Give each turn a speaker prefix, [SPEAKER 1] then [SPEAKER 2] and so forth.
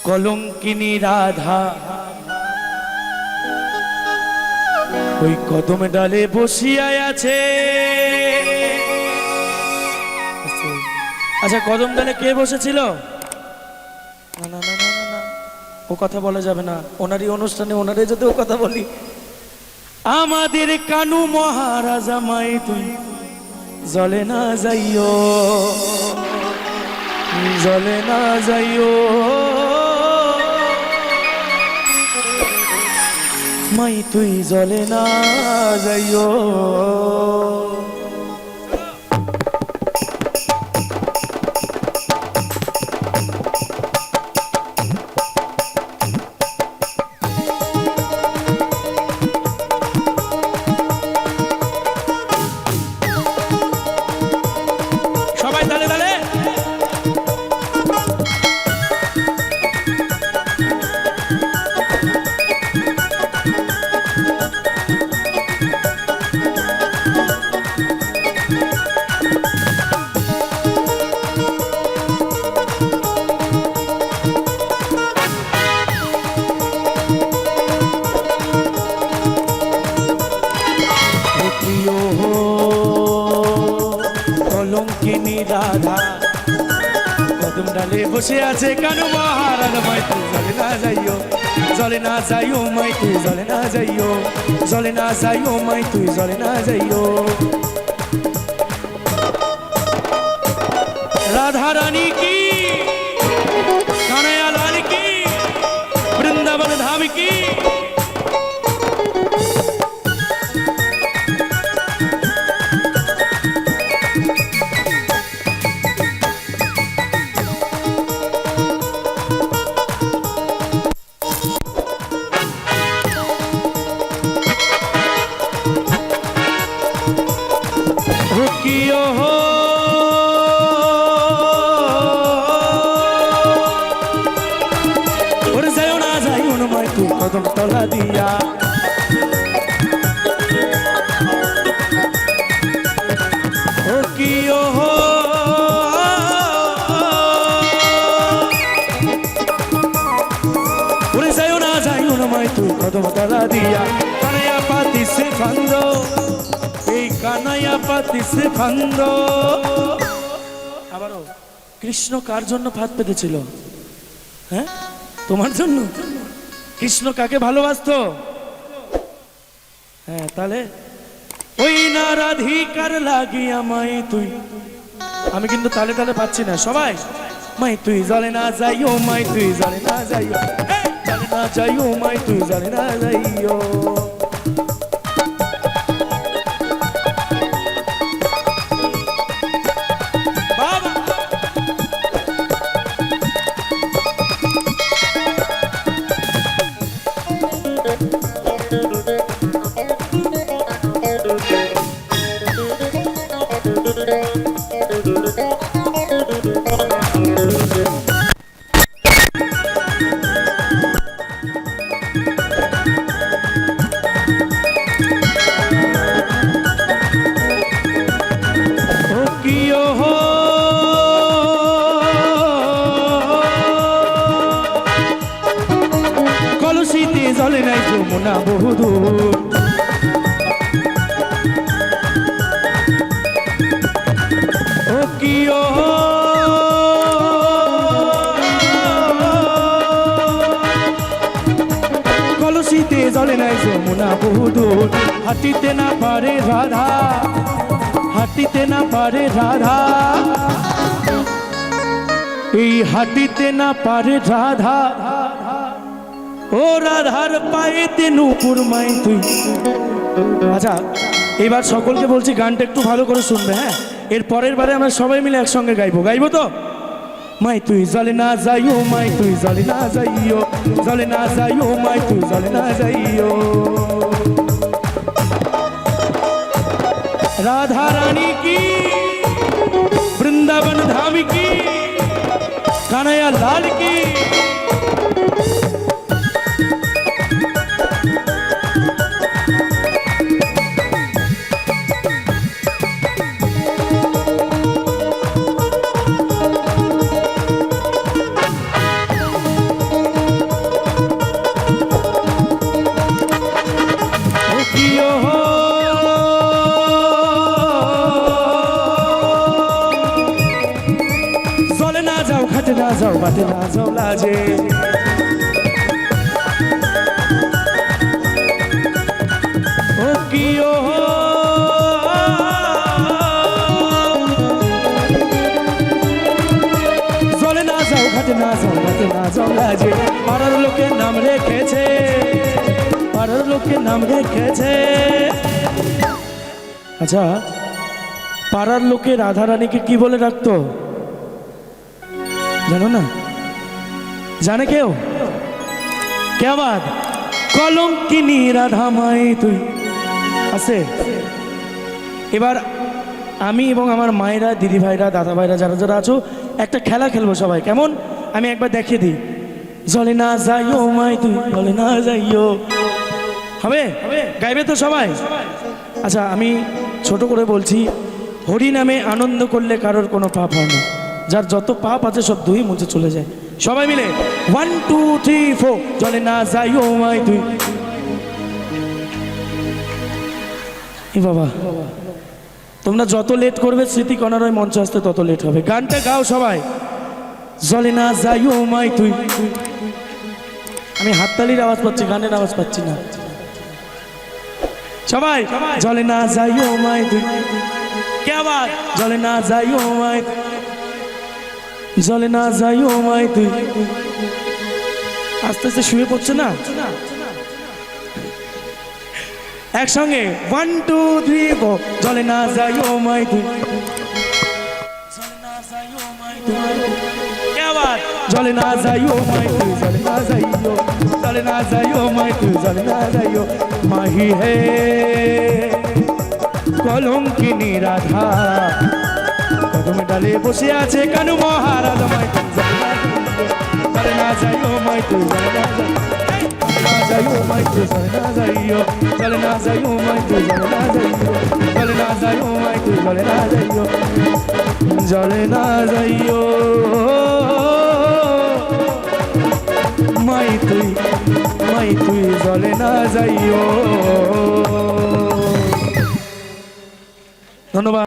[SPEAKER 1] কলঙ্কিনী রাধা ওই কদম ডালে বসিয়া আছে। আচ্ছা, কদম ডালে কে বসেছিল? না না না না না, ও কথা বলা যাবে না। ওনারই অনুষ্ঠানে ওনারে যদি ও কথা বলি, আমাদের কানু মহারাজা মাই তুই জলে না যাইও, জলে না যাইও, মাই তুই জলে না যাইও। সবাই তালে তালে কলঙ্কিনী রাধা কদম ডালে বসে আছে কানু মহারাজ মাই তুই জলে না যাইও, জলে না যাইও, মাই তুই জলে না যাইও, জলে না যাইও, মাই তুই জলে না যাইও। রাধা রানী কি, কানাইয়া লাল কি, বৃন্দাবন ধাম কি। কদম তলা দিয়া ও কি ও ওরে যাইও না যাইও না মাই তুই কদম তলা দিয়া। কানাইয়া পাতি সে ফান্দ, এই কানাইয়া পাতি সে ফান্দ। আবারও, কৃষ্ণ কার জন্য ফাঁদ পেতেছিল? হ্যাঁ, তোমার জন্য। কৃষ্ণ কাকে ভালোবাসতো? হ্যাঁ, তাহলে ওই না রাধিকার লাগিয়া মাই তুই। আমি কিন্তু তালে তালে পাচ্ছি না। সবাই মাই তুই জলে না যাইও, মাই তুই জলে না যাইও, জলে না যাইও, মাই তুই জলে না যাইও। কলসিতে জলে নাই যমুনা বহুদূর, ও কি ও কলসিতে জলে নাই যমুনা বহুদূর। হাঁটিতে না পারে রাধা, হাঁটিতে না পারে রাধা, এই হাঁটিতে না পারে রাধা। ও রাধার পায়েতে নূপুর মাই তুই। আচ্ছা, এবার সকলকে বলছি গানটা একটু ভালো করে শুনবে। হ্যাঁ, এর পরের বারে আমরা সবাই মিলে একসঙ্গে গাইবো। গাইবো তো? মাই তুই জলে না যাইও, মাই তুই জলে না যাইও, জলে না যাইও, মাই তুই জলে না যাইও। রাধা রানী কি, বৃন্দাবন ধাম কানাইয়া লাল কি। চলে না যাও ঘাটে না যাও বাটে না যাও লাজে, ও কি ও চলে না যাও ঘাটে না যাও বাটে না যাও লাজে। পাড়ার লোকের নাম রেখেছে, পাড়ার লোকের নাম রেখেছে। আচ্ছা, পাড়ার লোকে রাধারানীকে কি বলে রাখতো জানো না? জানে কেউ? কে বাদ? কলঙ্কিনী রাধামাই তুই আছে। এবার আমি এবং আমার মায়েরা, দিদি ভাইরা, দাদা ভাইরা যারা যারা আছো একটা খেলা খেলবো সবাই, কেমন? আমি একবার দেখিয়ে দিই। জলে না যাইও মাই তুই, জলে না যাইও। হবে? গাইবে তো সবাই? আচ্ছা, আমি ছোট করে বলছি, হরি নামে আনন্দ করলে কারোর কোনো পাপ হয় না, যার যত পাপ আছে সব ধুয়ে মুছে চলে যায়। সবাই মিলে 1 2 3 4 জলে না যাইও মাই তুই। এ বাবা, তোমরা যত লেট করবে স্মৃতিকণার ওই মঞ্চ আসতে তত লেট হবে। গানটা গাও সবাই। জলে না যাইও মাই তুই। আমি হাততালির আওয়াজ পাচ্ছি, গানের আওয়াজ পাচ্ছি না। সবাই জলে না যাইও মাই তুই। কে আবার? জলে না যাইও মাই, জলে না যাইও মাই তুই। আস্তে আস্তে শুয়ে পড়ছে না? একসঙ্গে 1 2 3 4 জলে না যাইও মাই তুই, জলে না যাইও মাই তুই। কে আবার? জলে না যাইও মাই তুই, জলে না যাইও, জলে না যাইও মাই তুই, জলে না যাইও। মাহি হে কলঙ্কিনী রাধা, কদম ডালে বসে আছে কানু মহারাজ মাই তুই, জলে না যাইও মাই তুই, জলে না যাইও মাই তুই, জলে না যাইও, জলে না যাইও মাই তুই, জলে না যাইও, জলে না যাইও মাই তুই, জলে না যাইও, জলে না যাইও মাই তুই, মাই তুই, জলে না যাইও। ধন্যবাদ।